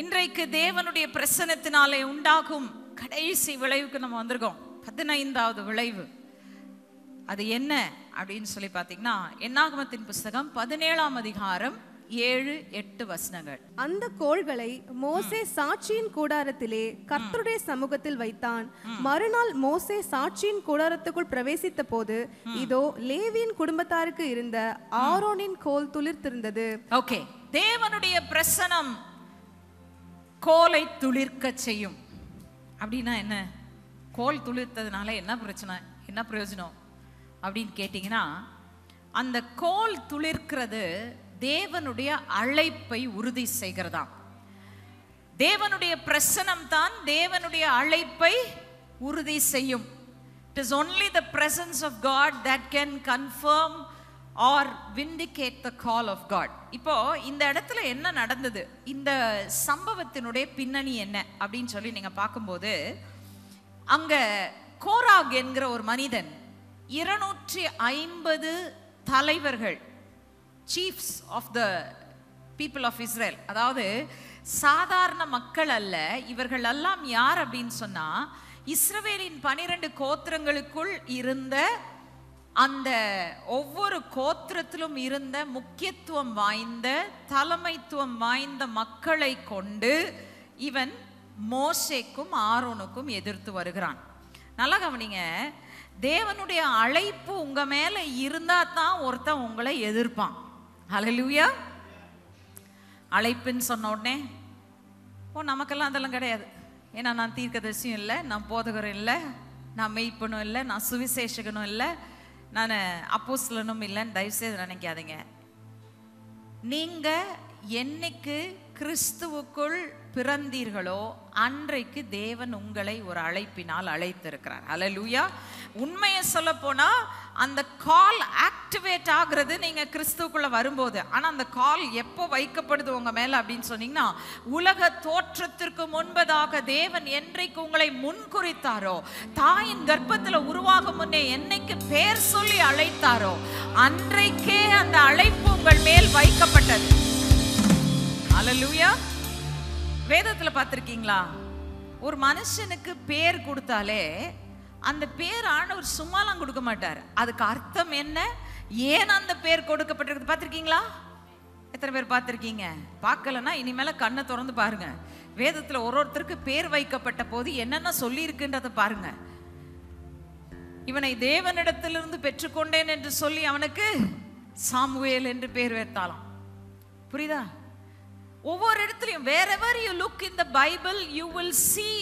இன்றைக்கு தேவனுடைய பிரசன்னத்தினாலே உண்டாகும் கடைசி விளைவுக்கு நம்ம வந்திருக்கோம். 15வது விளைவு. அது என்ன அப்படின்னு சொல்லி பார்த்தீங்கன்னா, என்னாகமத்தின் புஸ்தகம் 17ஆம் அதிகாரம் 7-8 வசனங்கள். அந்த கோல்களை மோசே சாட்சியின் கூடாரத்திலே கர்த்தருடைய சமூகத்தில் வைத்தான். மறுநாள் மோசே சாட்சியின் கூடாரத்துக்குள் பிரவேசித்த போது இதோ லேவியின் குடும்பத்தாருக்கு இருந்த ஆரோனின் கோல் துளிர்த்திருந்தது. ஓகே, தேவனுடைய பிரசனம் கோலை துளிர்க்க செய்யும். அப்படின்னா என்ன? கோல் துளிர்த்ததுனால என்ன பிரச்சனை, என்ன பிரயோஜனம் அப்படின்னு கேட்டீங்கன்னா, அந்த கோல் துளிர்க்கிறது தேவனுடைய அழைப்பை உறுதி செய்கிறதாம். தேவனுடைய பிரசனம் தான் தேவனுடைய அழைப்பை உறுதி செய்யும். It is only the presence of God that can confirm or vindicate the call of God. இப்போ இந்த இடத்துல என்ன நடந்தது, இந்த சம்பவத்தினுடைய பின்னணி என்ன அப்படின்னு சொல்லி நீங்க பார்க்கும்போது, அங்க கோராக் என்கிற ஒரு மனிதன் 250 தலைவர்கள், chiefs of the people of Israel, அதாவது சாதாரண மக்கள் அல்ல, இவர்கள் எல்லாம் யார் அப்படின்னு சொன்னா இஸ்ரவேலின் 12 கோத்திரங்களுக்குள் இருந்த அந்த ஒவ்வொரு கோத்திரத்திலும் இருந்த முக்கியத்துவம் வாய்ந்த தலைமைத்துவம் வாய்ந்த மக்களை கொண்டு இவன் மோசேக்கும் ஆரோனுக்கும் எதிர்த்து வருகிறான். நல்லா கவனிங்க, தேவனுடைய அழைப்பு உங்க மேல இருந்தா தான் ஒருத்தன் உங்களை எதிர்ப்பான். ஹல்லேலூயா. அழைப்புன்னு சொன்ன உடனே நமக்கெல்லாம் அதெல்லாம் கிடையாது. ஏன்னா நான் தீர்க்கதரிசியும் இல்லை, நான் போதகரும் இல்லை, நான் மெய்ப்பனும் இல்லை, நான் சுவிசேஷகனும் இல்லை, நான் அப்போஸ்தலனும் இல்லைன்னு தயவுசெய்து நினைக்காதீங்க. நீங்க என்னைக்கு கிறிஸ்துவுக்குள் பிறந்தீர்களோ அன்றைக்கு தேவன் உங்களை ஒரு அழைப்பினால் அழைத்திருக்கிறார். ஹல்லேலூயா. உண்மையை சொல்ல போனா அந்த கால் ஆக்டிவேட் ஆகுறது நீங்க கிறிஸ்துவுக்குள்ள வரும்போது. ஆனா அந்த கால் எப்போ வைக்கப்படுது உங்க மேல அப்படின்னு சொன்னீங்கன்னா, உலக தோற்றத்திற்கு முன்பதாக தேவன் என்றைக்கு உங்களை முன்குறித்தாரோ, தாயின் கர்ப்பத்துல உருவாகும் முன்னே என்னைக்கு பேர் சொல்லி அழைத்தாரோ அன்றைக்கே அந்த அழைப்பு உங்கள் மேல் வைக்கப்பட்டது. ஹல்லேலூயா. வேதத்துல பார்த்திருக்கீங்களா, ஒரு மனுஷனுக்கு பேர் கொடுத்தாலே அந்த பேர் ஆண்டவர் சும்மாலாம் கொடுக்க மாட்டார். அதுக்கு அர்த்தம் என்ன, ஏன் அந்த பேர் கொடுக்கப்பட்டிருக்கு பார்த்திருக்கீங்களா? எத்தனை பேர் பார்த்திருக்கீங்க? பார்க்கலன்னா இனிமேல கண்ணை திறந்து பாருங்க. வேதத்துல ஒருத்தருக்கு பேர் வைக்கப்பட்ட போது என்னென்ன சொல்லி இருக்குன்றத பாருங்க. இவனை தேவனிடத்திலிருந்து பெற்றுக்கொண்டேன் என்று சொல்லி அவனுக்கு சாமுவேல் என்று பேர் வைத்தாலாம். புரியுதா? ஒவ்வொரு இடத்துலையும் wherever you look in the Bible you will see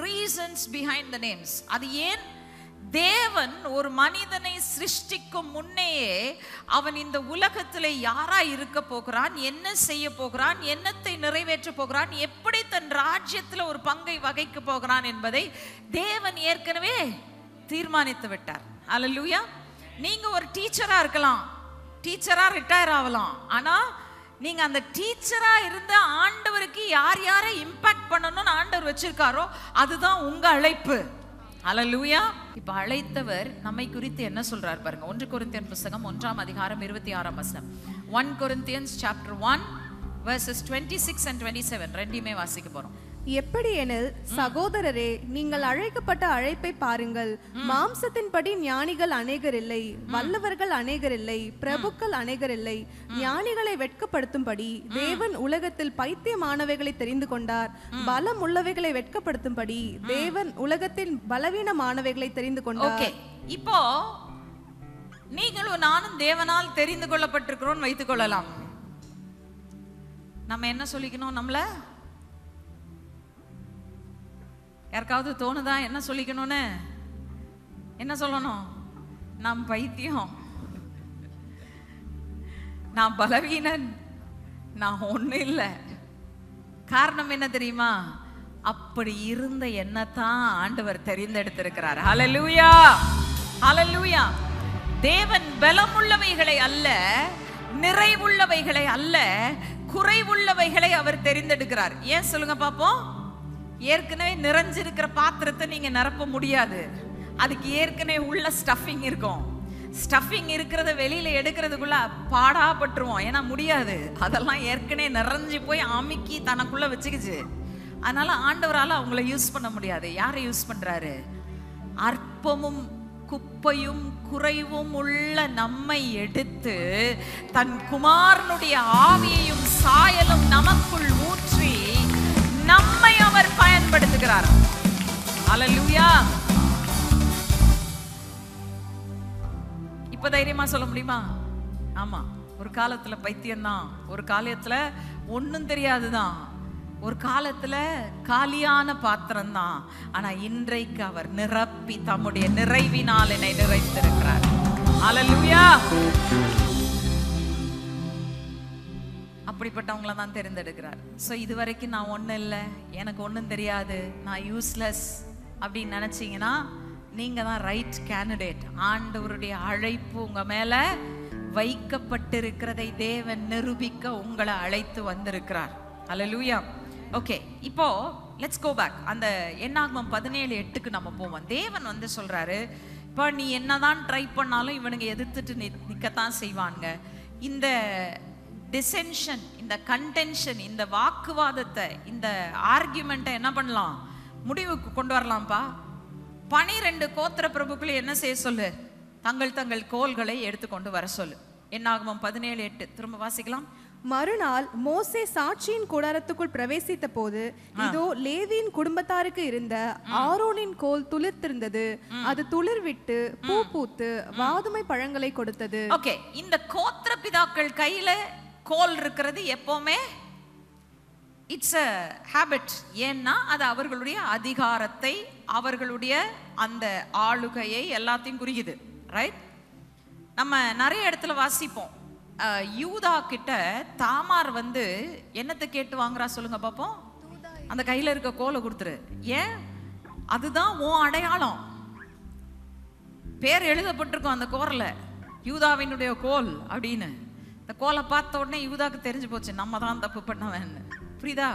reasons behind the names. அது ஏன் தேவன் ஒரு மனிதனை சிருஷ்டிக்கும் முன்னையே அவன் இந்த உலகத்திலே யாரா இருக்க போகிறான், என்ன செய்ய போகிறான், என்னத்தை நிறைவேற்ற போகிறான், எப்படி தன் ராஜ்யத்தில் ஒரு பங்கை வகிக்க போகிறான் என்பதை தேவன் ஏற்கனவே தீர்மானித்து விட்டார். ஹல்லேலூயா. நீங்க ஒரு டீச்சரா இருக்கலாம், டீச்சரா ரிட்டையர் ஆகலாம், ஆனா நீங்க அந்த டீச்சரா இருந்த ஆண்டவருக்கு யார் யாரை இம்பாக்ட் பண்ணணும்னு ஆண்டவர் வச்சிருக்காரோ அதுதான் உங்க அழைப்பு. ஹல்லேலூயா. இப்ப அழைத்தவர் நம்மை குறித்து என்ன சொல்றார் பாருங்க. 1 கொரிந்தியர் புத்தகம் 1ஆம் அதிகாரம் 26ஆம் வசனம். 1 Corinthians chapter 1 verses 26 and 27 ரெண்டையுமே வாசிக்க போறோம். எப்படி எனில் சகோதரரே, நீங்கள் அழைக்கப்பட்ட அழைப்பை பாருங்கள். மாம்சத்தின்படி ஞானிகள் அநேகர் இல்லை, வல்லவர்கள் அநேகர் இல்லை, பிரபுக்கள் அநேகர் இல்லை. ஞானிகளை வெட்கப்படுத்தும்படி தேவன் உலகத்தில் பைத்தியமானவைகளை தெரிந்து கொண்டார். பலம் உள்ளவைகளை வெட்கப்படுத்தும்படி தேவன் உலகத்தில் பலவீனமானவைகளை தெரிந்து கொண்டார். இப்போ நீங்களும் நானும் தேவனால் தெரிந்து கொள்ளப்பட்டிருக்கிறோம் வைத்துக் கொள்ளலாம். நம்ம என்ன சொல்லிக்கணும்? நம்மள யாருக்காவது தோணுதா என்ன சொல்லிக்கணும்னு? என்ன சொல்லணும்? நான் பைத்தியம், நான் பலவீனன், நான் ஒண்ணு இல்லை. காரணம் என்ன தெரியுமா? அப்படி இருந்த என்னத்தான் ஆண்டவர் தெரிந்தெடுத்திருக்கிறார். ஹல்லேலூயா. ஹல்லேலூயா. தேவன் பலமுள்ளவைகளை அல்ல, நிறைவுள்ளவைகளை அல்ல, குறைவுள்ளவைகளை அவர் தெரிந்தெடுக்கிறார். ஏன் சொல்லுங்க பாப்போம்? ஏற்கனவே நிறைஞ்சிருக்கிற பாத்திரத்தை நீங்க நிரப்ப முடியாது, அதுக்கு ஏற்கனவே உள்ள ஸ்டஃபிங் இருக்கும். ஸ்டஃபிங் இருக்கிறத வெளியில எடுக்கிறதுக்குள்ள பாடாப்பட்டுருவோம். ஏன்னா முடியாது, அதெல்லாம் ஏற்கனவே நிறைஞ்சு போய் அமுக்கி தனக்குள்ள வச்சுக்கிச்சு. அதனால ஆண்டவரால் அவங்கள யூஸ் பண்ண முடியாது. யாரை யூஸ் பண்றாரு? அற்பமும் குப்பையும் குறைவும் உள்ள நம்மை எடுத்து தன் குமாரனுடைய ஆவியையும் சாயலும் நமக்குள் ஊற்றி நம்மை அவர் பயன்படுத்துகிறார். அல்லேலூயா. இப்ப தைரியமா சொல்ல முடியுமா? ஆமா, ஒரு காலத்துல பைத்தியம்தான், ஒரு காலத்துல ஒன்னும் தெரியாதுதான், ஒரு காலத்துல காலியான பாத்திரம் தான். ஆனா இன்றைக்கு அவர் நிரப்பி தம்முடைய நிறைவினால் என்னை நிறைத்திருக்கிறார். அல்லேலூயா. அப்படிப்பட்டவங்கள தான் தெரிந்தெடுக்கிறார். ஸோ இதுவரைக்கும் நான் ஒன்றும் இல்லை, எனக்கு ஒன்றும் தெரியாது, நான் யூஸ்லெஸ் அப்படின்னு நினைச்சீங்கன்னா நீங்க தான் ரைட் கேண்டிடேட். ஆண்டவருடைய அழைப்பு உங்க மேல வைக்கப்பட்டிருக்கிறதை தேவன் நிரூபிக்க உங்களை அழைத்து வந்திருக்கிறார். அல்லேலூயா. ஓகே, இப்போ லெட்ஸ் கோ பேக். அந்த என்னாகமம் 17:8க்கு நம்ம போவோம். தேவன் வந்து சொல்றாரு, இப்போ நீ என்னதான் ட்ரை பண்ணாலும் இவனுங்க எதிர்த்துட்டு நிற்கத்தான் செய்வாங்க. இந்த டிசென்ஷன், இந்த கண்டென்ஷன், இந்த வாக்குவாதத்தை, இந்த ஆர்கியூமெண்ட்டை என்ன பண்ணலாம்? முடிவுக்கு கொண்டு வரலாம்ப்பா. 12 கோத்திர பிரபுக்களை என்ன செய்ய சொல்லு? தங்கள் தங்கள் கோல்களை எடுத்துக்கொண்டு வர சொல்லு. என்னாகமம் 17:8 திரும்ப வாசிக்கலாம். மறுநாள் மோசே சாட்சியின் கூடாரத்துக்குள் பிரவேசித்த போது இதோ லேவியின் குடும்பத்தாருக்கு இருந்த ஆரோனின் கோல் துளிர்த்திருந்தது. அது துளிர் விட்டு பூ பூத்து வாதுமை பழங்களை கொடுத்தது. ஓகே, இந்த கோத்திர பிதாக்கள் கையில கோல் இருக்கிறது எப்பவுமே இட்ஸ் a habit. ஏன்னா அது அவர்களுடைய அதிகாரத்தை, அவர்களுடைய அந்த ஆளுகையை எல்லாத்தையும் குறிக்குது. ரைட்? நம்ம நிறைய இடத்துல வாசிப்போம். யூதா கிட்ட தாமார் வந்து என்னத்தை கேட்டு வாங்குறா சொல்லுங்க பாப்போம்? அந்த கையில இருக்க கோலை கொடுத்துரு. ஏன்? அதுதான் உன் அடையாளம். பேர் எழுதப்பட்டிருக்கும் அந்த கோரில், யூதாவினுடைய கோல் அப்படின்னு. இந்த கோலை பார்த்த உடனே யூதாக்கு தெரிஞ்சு போச்சு, நம்ம தான் தப்பு பண்ணவன்னு. புரியுதா?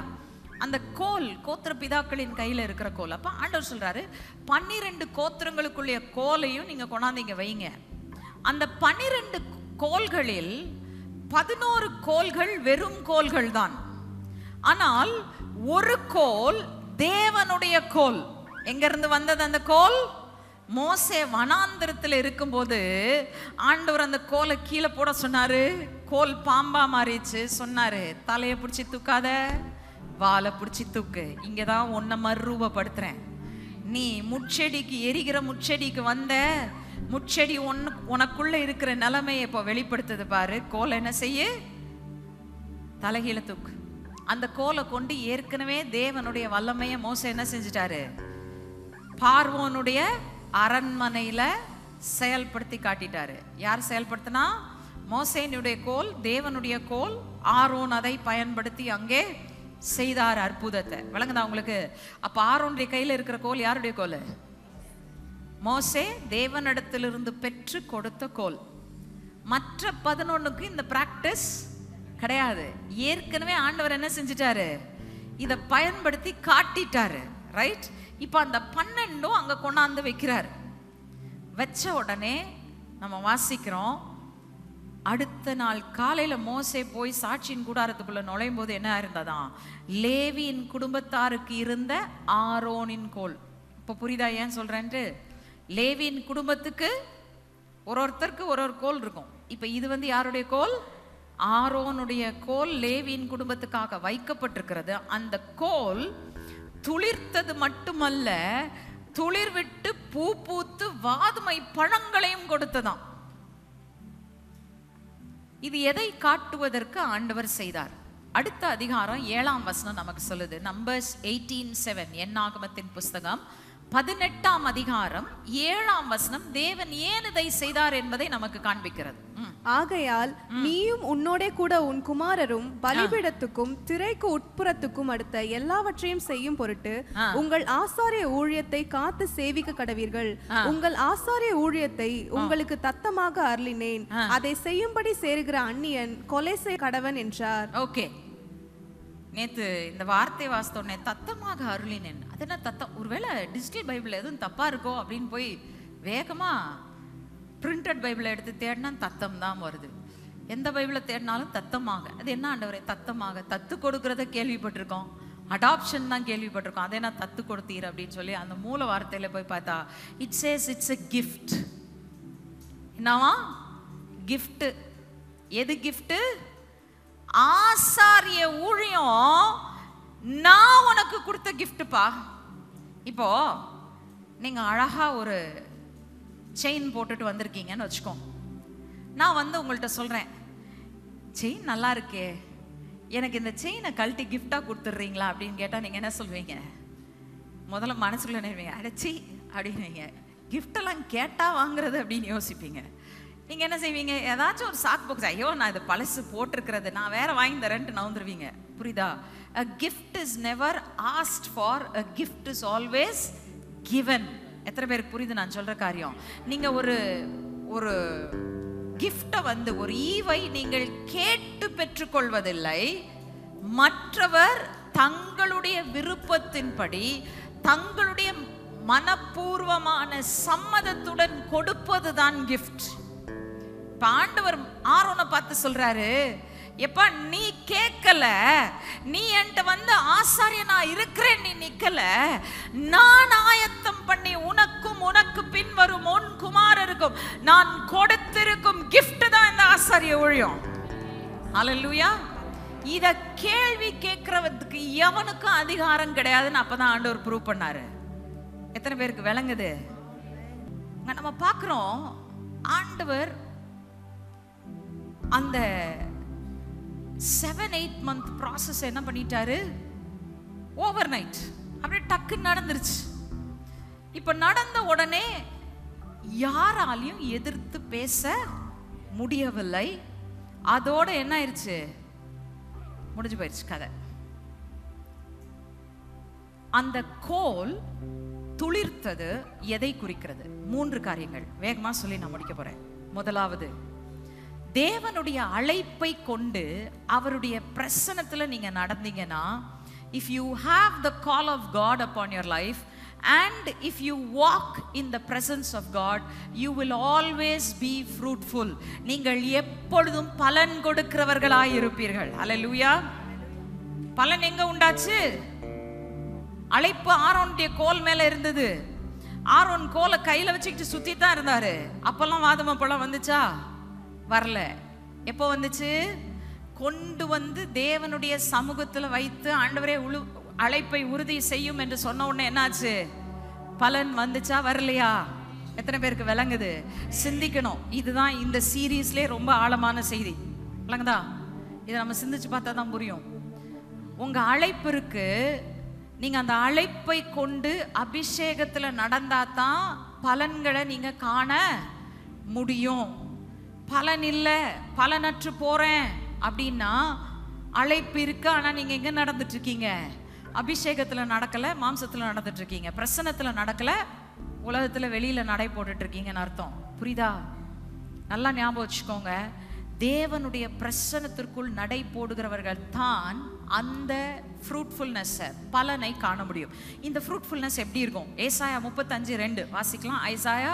அந்த கோல் கோத்திர பிதாக்களின் கையில இருக்கிற கோல். அப்ப ஆண்டவர் சொல்றாரு, 12 கோத்திரங்களுக்குள்ள கோலையும் நீங்க கொண்டாந்து இங்க வைங்க. அந்த 12 கோல்களில் 11 கோல்கள் வெறும் கோல்கள் தான். ஆனால் ஒரு கோல் தேவனுடைய கோல். எங்க இருந்து வந்தது அந்த கோல்? மோசே வனாந்திரத்தில் இருக்கும்போது ஆண்டவர் அந்த கோலை கீழே போட சொன்னாரு. கோல் பாம்பா மாறிச்சு. சொன்னாரு, தலையை பிடிச்சி தூக்காத, வாலை பிடிச்சி தூக்கு. இங்கதான் உன்னை மறுரூபப்படுத்துறேன். நீ முட்செடிக்கு, எரிகிற முட்செடிக்கு வந்த, முட்செடி உனக்குள்ள இருக்கிற நிலைமையை இப்போ வெளிப்படுத்துது பாரு. கோலை என்ன செய்ய? தலைகீழ தூக்கு. அந்த கோலை கொண்டு ஏற்கனவே தேவனுடைய வல்லமையை மோசே என்ன செஞ்சிட்டாரு? பார்வோனுடைய அரண்மனையில செயல்படுத்தி காட்டிட்டாரு. யார் செயல்படுத்தினா? மோசேனுடைய கோல், தேவனுடைய கோல். ஆரோன் அதை பயன்படுத்தி அங்கே செய்தார் அற்புதத்தை. விளங்குதா உங்களுக்கு? அப்ப ஆரோனுடைய கையில இருக்கிற கோல் யாருடைய கோல்? மோசே தேவனிடத்திலிருந்து பெற்று கொடுத்த கோல். மற்ற 11க்கு இந்த பிராக்டிஸ் கிடையாது. ஏற்கனவே ஆண்டவர் என்ன செஞ்சிட்டாரு? இதை பயன்படுத்தி காட்டிட்டாரு. ரைட்? இப்ப அந்த 12 அங்க கொண்டாந்து வைக்கிறார். வச்ச உடனே நம்ம வாசிக்கிறோம், அடுத்த நாள் காலையில மோசே போய் சாட்சியின் கூடாரத்துக்குள்ள நுழையும் போது என்ன இருந்ததாம்? லேவியின் குடும்பத்தாருக்கு இருந்த ஆரோனின் கோல். இப்ப புரியுதா ஏன் சொல்றேன்ட்டு? லேவியின் குடும்பத்துக்கு ஒருத்தருக்கு ஒரு கோல் இருக்கும். இப்ப இது வந்து யாருடைய கோல்? ஆரோனுடைய கோல் லேவியின் குடும்பத்துக்காக வைக்கப்பட்டிருக்கிறது. அந்த கோல் துளிர்த்தது மட்டுமல்ல, துளிர் விட்டு பூ பூத்து வாதுமை பழங்களையும் கொடுத்ததாம். இது எதை காட்டுவதற்கு ஆண்டவர் செய்தார்? அடுத்த அதிகாரம் 7ஆம் வசனம் நமக்கு சொல்லுது. நம்பர்ஸ் 18:7, என்னாகமத்தின் புஸ்தகம் 18ஆம் அதிகாரம் 7ஆம் வசனம் தேவன் ஏன் இதை செய்தார் என்பதை நமக்கு காண்பிக்கிறது. ஆகையால் நீயும் உன்னோட கூட உன் குமாரரும் பலிபீடத்துக்கும் திரைக்கு உட்புறத்துக்கும் அடுத்த எல்லாவற்றையும் செய்யும் பொருட்டு உங்கள் ஆசாரிய ஊழியத்தை காத்து சேவிக்க கடவீர்கள். உங்கள் ஆசாரிய ஊழியத்தை உங்களுக்கு தத்தமாக அருளினேன். அதை செய்யும்படி சேருகிற அந்நியன் கொலை செய்ய கடவன் என்றார். ஓகே, நேத்து இந்த வார்த்தை வாசித்தோடனே தத்தமாக அருளினேன். அது என்ன தத்தம்? ஒருவேளை டிஜிட்டல் பைபிள் எதுவும் தப்பா இருக்கோ அப்படின்னு போய் வேகமா பிரிண்டட் பைபிளை எடுத்து தேடினா தத்தம் தான் வருது. எந்த பைபிளை தேடினாலும் தத்தமாக. அது என்ன ஆண்டவரே தத்தமாக? தத்து கொடுக்கறத கேள்விப்பட்டிருக்கோம், அடாப்ஷன் தான் கேள்விப்பட்டிருக்கோம், அதே நான் தத்து கொடுத்தீர் அப்படின்னு சொல்லி அந்த மூல வார்த்தையில போய் பார்த்தா it chase it's a gift. என்னவா? கிஃப்ட். எது கிஃப்ட்? ஆசாரிய ஊழியம் நான் உனக்கு கொடுத்த கிஃப்ட்ப்பா. இப்போ நீங்க அழகா ஒரு செயின் போட்டுட்டு வந்திருக்கீங்கன்னு வச்சுக்கோ. நான் வந்து உங்கள்கிட்ட சொல்றேன், செயின் நல்லா இருக்கே, எனக்கு இந்த செயினை கழட்டி கிஃப்டா கொடுத்துட்றீங்களா அப்படின்னு கேட்டா நீங்க என்ன சொல்வீங்க? முதல்ல மனசுக்குள்ள நினைவீங்க, அடைச்சி அப்படின்னுவீங்க. கிஃப்டெல்லாம் கேட்டா வாங்குறது அப்படின்னு யோசிப்பீங்க. நீங்க என்ன செய்வீங்க? ஏதாச்சும் ஒரு சாக் பாக்ஸ், ஐயோ நான் இது பழசு போட்டிருக்கிறது, நான் வேற வாங்கி தரேன்ட்டு நவுந்துருவீங்க. புரியுதா? A gift is never asked for, a gift is always given. எத்தனை பேருக்கு புரியுது நான் சொல்ற காரியம்? நீங்க ஒரு ஒரு கிஃப்டை வந்து ஒரு ஈவை நீங்கள் கேட்டு பெற்றுக்கொள்வதில்லை, மற்றவர் தங்களுடைய விருப்பத்தின்படி தங்களுடைய மனப்பூர்வமான சம்மதத்துடன் கொடுப்பதுதான் கிஃப்ட். ஆண்டவர் ஆரோனை பார்த்து சொல்றாரு, எப்பா நீ கேட்கல, நீ என்கிட்ட வந்து ஆசாரியனா இருக்கிறேன் நீ நிக்கல, நான் ஆயத்தம் பண்ணி உனக்கும் உனக்கு பின் வரும் உன் குமாரருக்கும் நான் கொடுத்திருக்கும் கிஃப்ட் தான் இந்த ஆசாரிய ஊழியம். ஹல்லேலூயா. இத கேள்வி கேட்கறதுக்கு எவனுக்கும் அதிகாரம் கிடையாதுன்னு அப்பதான் ஆண்டவர் ப்ரூவ் பண்ணாரு. எத்தனை பேருக்கு விளங்குது? நம்ம பார்க்கிறோம், ஆண்டவர் அந்த 7-8 month ப்ராசஸ் என்ன பண்ணிட்டாரு? ஓவர் நைட் அப்படியே டக்குன்னு நடந்துருச்சு. இப்ப நடந்த உடனே யாராலையும் எதிர்த்து பேச முடியவில்லை. அதோட என்ன ஆயிடுச்சு? முடிஞ்சு போயிடுச்சு கதை. அந்த கோல் துளிர்த்தது எதை குறிக்கிறது? 3 காரியங்கள் வேகமா சொல்லி நான் முடிக்க போறேன். முதலாவது, தேவனுடைய அழைப்பை கொண்டு அவருடைய பிரசன்னத்துல நீங்க நடந்தீங்கன்னா, if you have the call of God upon your life and if you walk in the presence of God, you will always be fruitful. நீங்கள் எப்பொழுதும் பலன் கொடுக்கிறவர்களாய் இருப்பீர்கள். ஹல்லேலூயா. பலன் எங்க உண்டாச்சு? அழைப்பு ஆரோனுடைய கோல் மேல இருந்தது. ஆரோன் கோலை கையில வச்சுக்கிட்டு சுத்தி தான் இருந்தாரு. அப்பெல்லாம் வாதமா பழம் வந்துச்சா? வரல. எப்போ வந்துச்சு? கொண்டு வந்து தேவனுடைய சமூகத்துல வைத்து ஆண்டவரே அழைப்பை உறுதி செய்யும் என்று சொன்ன உடனே என்னாச்சு? பலன் வந்துச்சா? வரலையா? எத்தனை பேருக்கு விளங்குது? சிந்திக்கணும். இதுதான் இந்த சீரீஸ்லயே ரொம்ப ஆழமான செய்தி. விளங்குதா? இதை நம்ம சிந்திச்சு பார்த்தா தான் புரியும். உங்க அழைப்பு இருக்கு, நீங்க அந்த அழைப்பை கொண்டு அபிஷேகத்துல நடந்தா தான் பலன்களை நீங்க காண முடியும். பலன் இல்லை, பலனற்று போறேன் அப்படின்னா அழைப்பு இருக்கு, ஆனா நீங்க எங்க நடந்துட்டு இருக்கீங்க? அபிஷேகத்துல நடக்கல, மாம்சத்துல நடந்துட்டு இருக்கீங்க. பிரசன்னத்துல நடக்கல, உலகத்துல வெளியில நடை போட்டுட்டு இருக்கீங்கன்னு அர்த்தம். புரியுதா? நல்லா ஞாபகம் வச்சுக்கோங்க. தேவனுடைய பிரசன்னத்திற்குள் நடை போடுகிறவர்கள் தான் அந்த ஃப்ரூட்ஃபுல்னஸ் பலனை காண முடியும். இந்த ஃப்ரூட்ஃபுல்னஸ் எப்படி இருக்கும்? ஏசாயா 35:2 வாசிக்கலாம். Isaiah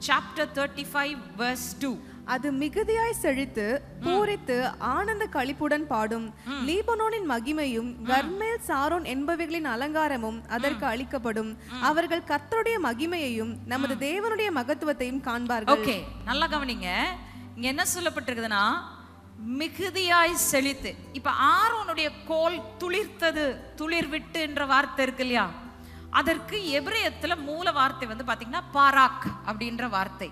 chapter 35 verse 2. அது மிகுதியாய் செழித்து பூரித்து ஆனந்த களிப்புடன் பாடும். லீபனோனின் மகிமையும் கர்மேல் சாரோன் என்பவைகளின் அலங்காரமும் அதற்கு அளிக்கப்படும். அவர்கள் கர்த்தருடைய மகிமையையும் நமது தேவனுடைய மகத்துவத்தையும் காண்பார்கள். ஓகே, நல்லா கவனிங்க. இங்க என்ன சொல்லப்பட்டிருக்குதுன்னா, மிகுதியாய் செழித்து. இப்ப ஆரோனுடைய கோல் துளிர்த்தது, துளிர் விட்டு என்ற வார்த்தை இருக்கு இல்லையா? அதற்கு எபிரேயத்துல மூல வார்த்தை வந்து பாத்தீங்கன்னா பாராக் அப்படின்ற வார்த்தை.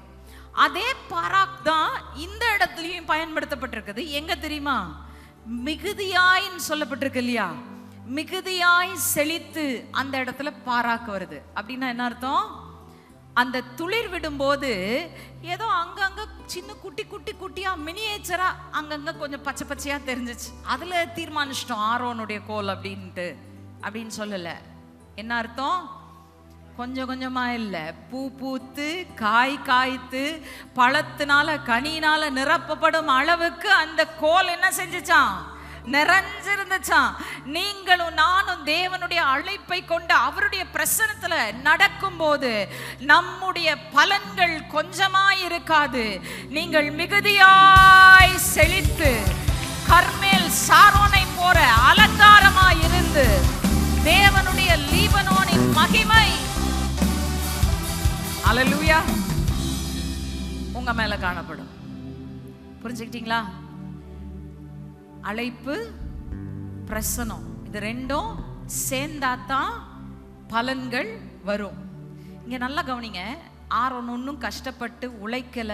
அதே பாராக் தான் இந்த இடத்துலயும் பயன்படுத்தப்பட்டிருக்குது. எங்க தெரியுமா? மிகுதியாயின்னு சொல்லப்பட்டிருக்கு இல்லையா? மிகுதியாய் செழித்து அந்த இடத்துல பாராக்கு வருது. அப்படின்னா என்ன அர்த்தம்? அந்த துளிர் விடும்போது ஏதோ அங்கங்க சின்ன குட்டி குட்டி குட்டியா மினியேச்சரா அங்கங்க கொஞ்சம் பச்சை பச்சையா தெரிஞ்சிச்சு. அதுல தீர்மானிச்சிட்டோம் ஆரோனுடைய கோல் அப்படின்ட்டு. அப்படின்னு சொல்லல. என்ன அர்த்தம்? கொஞ்சம் கொஞ்சமா இல்ல, பூ பூத்து காய் காய்த்து பழத்தினால கனியினால நிரப்பப்படும் அளவுக்கு அந்த கோல் என்ன செஞ்சுச்சான்? நிறைஞ்சிருந்துச்சாம். நீங்களும் நானும் தேவனுடைய அழைப்பை கொண்டு அவருடைய பிரசன்னத்துல நடக்கும் போது நம்முடைய பலன்கள் கொஞ்சமாய் இருக்காது. நீங்கள் மிகுதியாய் செழித்து கர்மேல் சாரோனை போற அலங்காரமாய் இருந்து தேவனுடைய லீபனோனின் மகிமை அல்லேலூயா உங்க மேல காணப்படும். புரிஞ்சுக்கிட்டீங்களா? அழைப்பு, பிரசனம், இது ரெண்டும் சேர்ந்தாதான் பலன்கள் வரும். இங்க நல்லா கவனிங்க. ஆரோன் ஒன்றும் கஷ்டப்பட்டு உழைக்கல.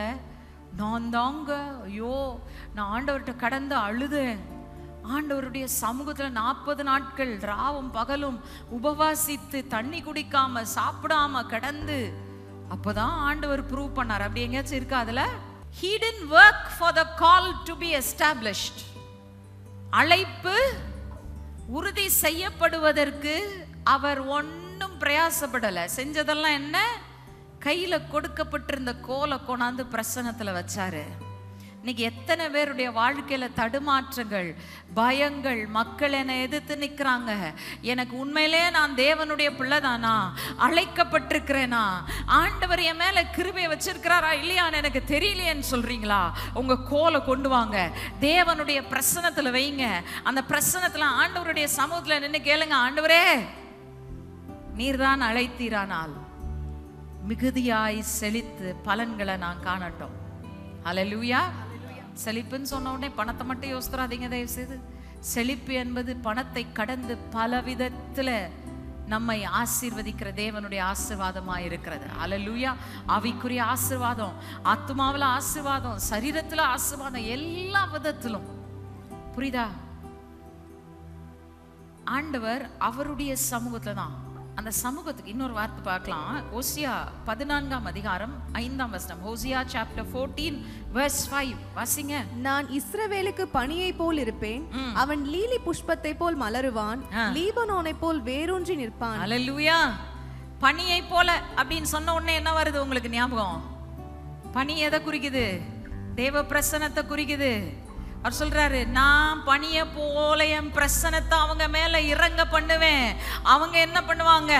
நான் தாங்க ஐயோ நான் ஆண்டவர்கிட்ட கடந்து அழுதேன். ஆண்டவருடைய சமூகத்துல 40 நாட்கள் ராவும் பகலும் உபவாசித்து தண்ணி குடிக்காம சாப்பிடாம கடந்து அப்பதான் ஆண்டவர் ப்ரூவ் பண்ணார். அப்படி எங்கேயாச்சும் இருக்கா அதுல? He didn't work for the call to be established. அழைப்பு உறுதி செய்யப்படுவதற்கு அவர் ஒன்றும் பிரயாசப்படல. செஞ்சதெல்லாம் என்ன? கையில கொடுக்கப்பட்டிருந்த கோலை கொண்டாந்து பிரசன்னத்துல வச்சாரு. இன்னைக்கு எத்தனை பேருடைய வாழ்க்கையில தடுமாற்றங்கள், பயங்கள், மக்கள் என்னை எதிர்த்து நிற்கிறாங்க. எனக்கு உண்மையிலே நான் தேவனுடைய பிள்ளைதானா, அழைக்கப்பட்டிருக்கிறேனா, ஆண்டவர் என் மேல கிருபையை வச்சிருக்கிறாரா இல்லையான்னு எனக்கு தெரியலையேன்னு சொல்றீங்களா? உங்க கோலை கொண்டு வாங்க, தேவனுடைய பிரசன்னத்துல வைங்க. அந்த பிரசன்னத்துல ஆண்டவருடைய சமூகத்துல நின்று கேளுங்க, ஆண்டவரே நீர்தான் அழைத்தீரானால் மிகுதியாய் செழித்து பலன்களை நான் காணட்டும். அல்லேலூயா. செழிப்புன்னு சொன்ன உடனே பணத்தை மட்டும் யோசித்துறாதீங்க தயவு செய்து. செழிப்பு என்பது பணத்தை கடந்து பல விதத்துல நம்மை ஆசீர்வதிக்கிற தேவனுடைய ஆசீர்வாதமா இருக்கிறது. அல்லேலூயா. ஆவிக்குரிய ஆசீர்வாதம், ஆத்துமாவில் ஆசீர்வாதம், சரீரத்துல ஆசீர்வாதம், எல்லா விதத்திலும். புரியுதா? ஆண்டவர் அவருடைய சமூகத்துல தான். அந்த சமூகத்துக்கு இன்னொரு வார்த்தை பார்க்கலாம். ஓசியா 14ஆம் அதிகாரம் 5ஆம் வசனம். ஓசியா chapter 14 verse 5 வாசிங்க. நான் இஸ்ரவேலுக்கு பனியை போல் இருப்பேன், அவன் லீலி புஷ்பத்தை போல் மலருவான், லீபனோனை போல் வேரூன்றி நிற்பான். அல்லேலூயா. பனியை போல அப்படின்னு சொன்ன உடனே என்ன வருது உங்களுக்கு ஞாபகம்? பனி எதை குறிக்குது? தேவ பிரசன்னத்தை குறிக்குது. அவர் சொல்றாரு, நான் பனிய போல என் பிரசன்னத்தை அவங்க மேல இறங்க பண்ணுவேன். அவங்க என்ன பண்ணுவாங்க?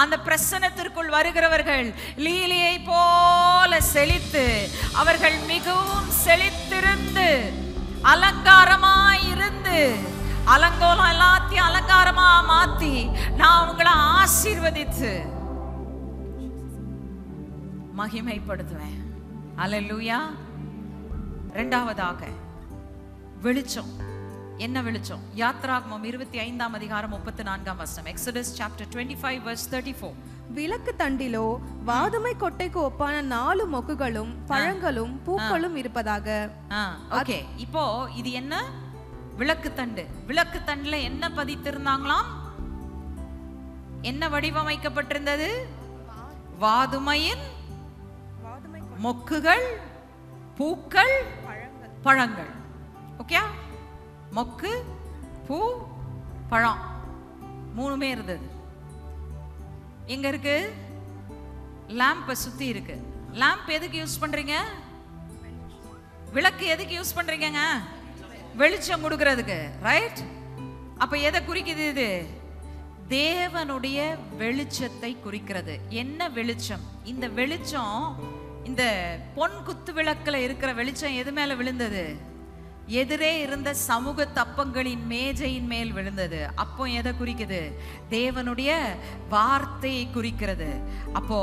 அந்த பிரசன்னத்திற்குள் வருகிறவர்கள் லீலியை போல செழித்து, அவர்கள் மிகவும் செழித்திருந்து அலங்காரமாய் இருந்து, அலங்கோலம் எல்லாத்தையும் அலங்காரமா மாத்தி நான் அவங்களை ஆசீர்வதித்து மகிமைப்படுத்துவேன். அல்லேலூயா. இரண்டாவதாக வெளிச்சம். என்ன வெளிச்சம்? யாத்ராகமம் 25ஆம் அதிகாரம் 34ஆம் வசனம். Exodus chapter 25 verse 34. விளக்கு தண்டிலோ வாதுமை கொட்டைக்கு ஒப்பான 4 மொக்குகளும் பழங்களும் பூக்களும் இருப்பதாக. ஓகே, இப்போ இது என்ன? விளக்கு தண்டு. விளக்கு தண்டுல என்ன பதித்திருந்தாங்களாம்? என்ன வடிவமைக்கப்பட்டிருந்தது? வாதுமையின் மொக்குகள், பூக்கள், பழங்கள். ஓகே, மொக்கு, பூ, பழம், மூணுமே இருந்தது. எங்க இருக்கு? லாம்பை சுத்தி இருக்கு. லாம்ப் எதுக்கு யூஸ் பண்றீங்க? விளக்கு எதுக்கு யூஸ் பண்றீங்க? வெளிச்சம் கொடுக்கிறதுக்கு, ரைட்? அப்ப எதை குறிக்குது இது? தேவனுடைய வெளிச்சத்தை குறிக்கிறது. என்ன வெளிச்சம்? இந்த வெளிச்சம், இந்த பொன் குத்து விளக்குல இருக்கிற வெளிச்சம் எது மேல விழுந்தது? எதிரே இருந்த சமூக தப்பங்களின் மேஜையின் மேல் விழுந்தது. அப்போ எதை குறிக்குது? தேவனுடைய வார்த்தையை குறிக்கிறது. அப்போ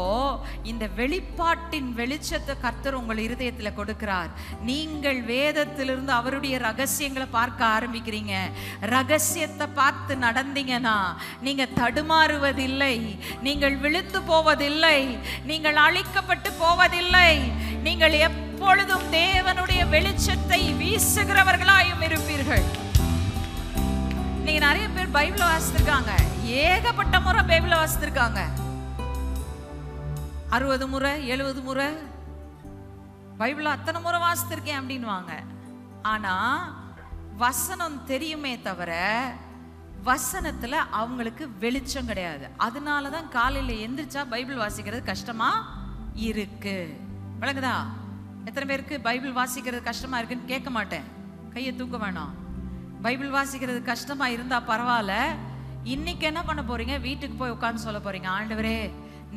இந்த வெளிப்பாட்டின் வெளிச்சத்தை கர்த்தர் உங்கள் இருதயத்தில் கொடுக்கிறார். நீங்கள் வேதத்திலிருந்து அவருடைய ரகசியங்களை பார்க்க ஆரம்பிக்கிறீங்க. ரகசியத்தை பார்த்து நடந்தீங்கன்னா நீங்க தடுமாறுவதில்லை, நீங்கள் விழுந்து போவதில்லை, நீங்கள் அழிக்கப்பட்டு போவதில்லை. நீங்கள் எப்பொழுதும் தேவனுடைய வெளிச்சத்தை வீசுகிறவர்களாயும் இருப்பீர்கள். நீங்க நிறைய பேர் பைபிள் வாசித்திருக்காங்க, ஏகப்பட்ட முறை பைபிள் வாசித்திருக்காங்க, 60 முறை 70 முறை பைபிள் அத்தனை முறை வாசித்திருக்கேன் அப்படின்வாங்க. ஆனா வசனம் தெரியுமே தவிர வசனத்துல அவங்களுக்கு வெளிச்சம் கிடையாது. அதனாலதான் காலையில எந்திரிச்சா பைபிள் வாசிக்கிறது கஷ்டமா இருக்கு. விளங்குதா? எத்தனை பேருக்கு பைபிள் வாசிக்கிறது கஷ்டமா இருக்குன்னு கேட்க மாட்டேன், கையை தூக்க வேணாம். பைபிள் வாசிக்கிறது கஷ்டமா இருந்தா பரவாயில்ல, இன்னைக்கு என்ன பண்ண போறீங்க? வீட்டுக்கு போய் உட்கார்ந்து சொல்ல போறீங்க, ஆண்டவரே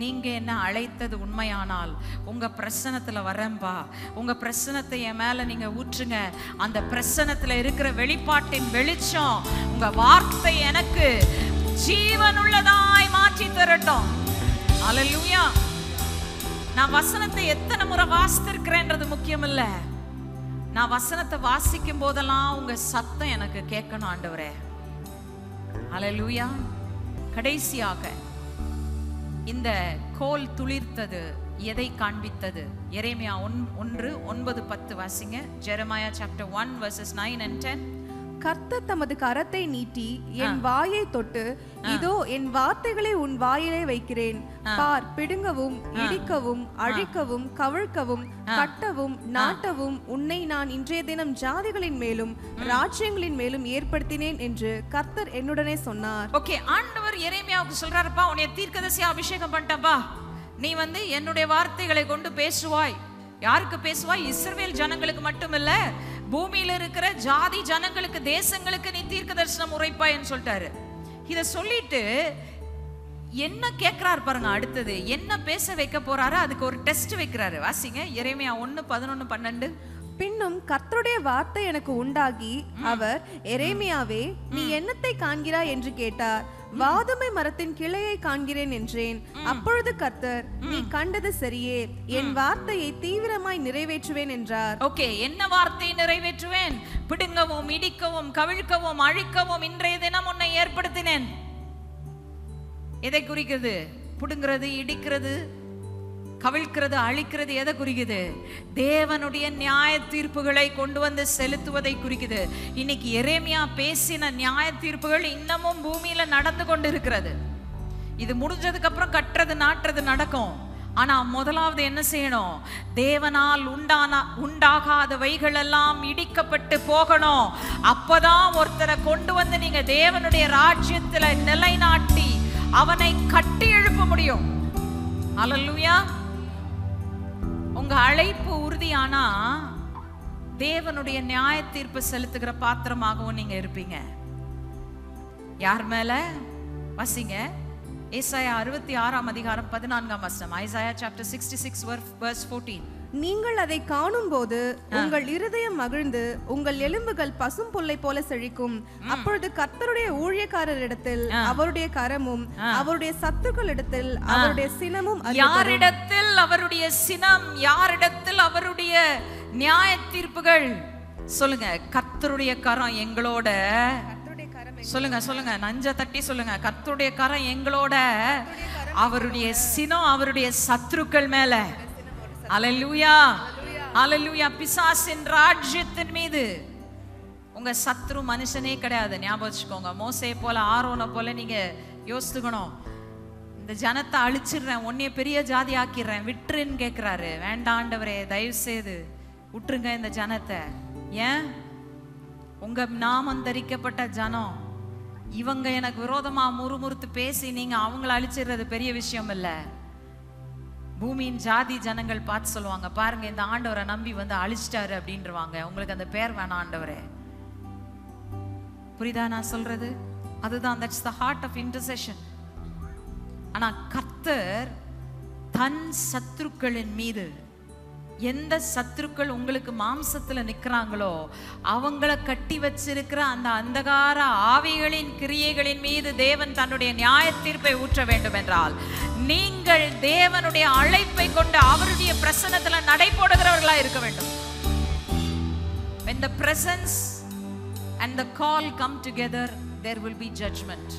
நீங்க என்ன அழைத்தது உண்மையானால் உங்க பிரசன்னத்துல வரேன்பா, உங்க பிரசன்னத்தை என் மேல நீங்க ஊற்றுங்க. அந்த பிரசன்னத்துல இருக்கிற வெளிப்பாட்டின் வெளிச்சம் உங்க வார்த்தை எனக்கு ஜீவனுள்ளதாய் மாற்றி தரட்டும். அல்லேலூயா. நான் வசனத்தை எத்தனை முறை வாசித்திருக்கிறேன்றது முக்கியம் இல்ல, நான் வசனத்தை வாசிக்கும் போதெல்லாம் உங்க சத்தம் எனக்கு கேட்கணும் ஆண்டவரே. அல்லேலூயா. கடைசியாக இந்த கோல் துளிர்த்தது எதை காண்பித்தது? எரேமியா 1:9-10 வாசிங்க. Jeremiah chapter 1 verses 9 and 10. கர்த்தர் தமது கரத்தை நீட்டி என் வாயை தொட்டு, இதோ என் வார்த்தைகளை உன் வாயிலே வைக்கிறேன், பார், பிடுங்கவும் இடிக்கவும் அழிக்கவும் கவிழ்க்கவும் கட்டவும் நாட்டவும் உன்னை நான் இன்றைய தினம் ஜாதிகளின் மேலும் ராஜ்யங்களின் மேலும் ஏற்படுத்தினேன் என்று கர்த்தர் என்னுடனே சொன்னார். ஓகே, ஆண்டவர் எரேமியாவுக்கு சொல்றாருப்பா, உன்னை தீர்க்கதரிசியா அபிஷேகம் பண்ணிட்டப்பா, நீ என்னுடைய வார்த்தைகளை கொண்டு பேசுவாய். யாருக்கு பேசுவாய்? இஸ்ரவேல் ஜனங்களுக்கு மட்டுமில்ல, பூமியில இருக்கிற ஜாதி ஜனங்களுக்கு, தேசங்களுக்கு நீ தீர்க்க தரிசனம் உரைப்பாய்ன்னு சொல்லிட்டாரு. இத சொல்லிட்டு என்ன கேட்கிறாரு பாருங்க, அடுத்தது என்ன பேச வைக்க போறாரு, அதுக்கு ஒரு டெஸ்ட் வைக்கிறாரு. வாசிங்க எரேமியா 1:11-12. பின்னும் கர்த்தருடைய வார்த்தை எனக்கு உண்டாகி அவர், எரேமியாவே நீ என்னத்தை காண்கிறாய் என்று கேட்டார். வாதுமை மரத்தின் கிளையை காண்கிறேன் என்றேன். அப்பொழுது கர்த்தர், நீ கண்டது சரியே, என் வார்த்தையை தீவிரமாய் நிறைவேற்றுவேன் என்றார். ஓகே, என்ன வார்த்தையை நிறைவேற்றுவேன்? பிடுங்கவும் இடிக்கவும் கவிழ்க்கவும் அழிக்கவும் இன்றைய தினம் உன்னை ஏற்படுத்தினேன். எதை குறிக்கிறது? பிடுங்கிறது, இடிக்கிறது, கவிழ்க்கிறது, அழிக்கிறது எதை குறிக்குது? தேவனுடைய நியாய தீர்ப்புகளை கொண்டு வந்து செலுத்துவதை குறிக்குது. இன்னைக்கு எரேமியா பேசின நியாய தீர்ப்புகள் இன்னமும் பூமியில நடந்து கொண்டு இருக்கிறது. இது முடிஞ்சதுக்கு அப்புறம் கட்டுறது நாட்டுறது நடக்கும். ஆனா முதலாவது என்ன செய்யணும்? தேவனால் உண்டாகாதவைகள் எல்லாம் இடிக்கப்பட்டு போகணும். அப்பதான் ஒருத்தரை கொண்டு வந்து நீங்க தேவனுடைய ராஜ்யத்துல நிலைநாட்டி அவனை கட்டி எழுப்ப முடியும். அல்லேலூயா. உங்க அழைப்பு உறுதியானா தேவனுடைய நியாய தீர்ப்பு செலுத்துகிற பாத்திரமாகவும் நீங்க இருப்பீங்க. யார் மேல? வாசிங்க ஏசாயா 66:14. Isaiah chapter 66 verse 14. நீங்கள் அதை காணும் போது உங்கள் இருதயம் மகிழ்ந்து உங்கள் எலும்புகள் பசும் புல்லை போல செழிக்கும். அப்பொழுது கர்த்தருடைய ஊழியக்காரரிடத்தில் அவருடைய கரமும் அவருடைய சத்துக்களிடத்தில் அவருடைய சினமும். யாரிடத்தில் அவருடைய சினம்? யாரிடத்தில் அவருடைய நியாய தீர்ப்புகள்? சொல்லுங்க, கர்த்தருடைய கரம் எங்களோட. சொல்லுங்க சொல்லுங்க, நஞ்ச தட்டி சொல்லுங்க, கர்த்தருடைய கரம் எங்களோட, அவருடைய சினம் அவருடைய சத்துருக்கள் மேல. அல்லேலூயா, அல்லேலூயா. பிசாசின் ராஜ்யத்தின் மீது. உங்க சத்ரு மனுஷனே கிடையாது, ஞாபகம் வச்சுக்கோங்க. மோசே போல ஆரோனை போல நீங்க யோசித்துக்கணும். இந்த ஜனத்தை அழிச்சிடுறேன், உன்னைய பெரிய ஜாதி ஆக்கிடுறேன், விட்டுருன்னு கேட்கிறாரு. வேண்டாண்டவரே, தயவு செய்து விட்டுருங்க இந்த ஜனத்தை. ஏன்? உங்க நாமம் தரிக்கப்பட்ட ஜனம், இவங்க எனக்கு விரோதமா முறுமுறுத்து பேசி நீங்க அவங்கள அழிச்சிடுறது பெரிய விஷயம் இல்ல. பூமியின் ஜாதி ஜனங்கள் பார்த்து சொல்லுவாங்க, பாருங்க இந்த ஆண்டவரை நம்பி அழிச்சிட்டாரு அப்படின்றவாங்க. உங்களுக்கு அந்த பேர் வேணாம் ஆண்டவரே. புரியுதா நான் சொல்றது? அதுதான், that's the heart of intercession. ஆனா கர்த்தர் தன் சத்துருக்களின் மீது, எந்த சத்துருக்கள் உங்களுக்கு மாம்சத்துல நிக்கிறாங்களோ அவங்கள கட்டி வச்சிருக்கிற அந்த அந்தகார ஆவிகளின் கிரியைகளின் மீது தேவன் தன்னுடைய நியாய தீர்ப்பை ஊற்ற வேண்டும் என்றால், நீங்கள் தேவனுடைய அழைப்பை கொண்டு அவருடைய பிரசன்னத்துல நடைபோடுகிறவர்களா இருக்க வேண்டும். When the presence and the call come together, there will be judgment.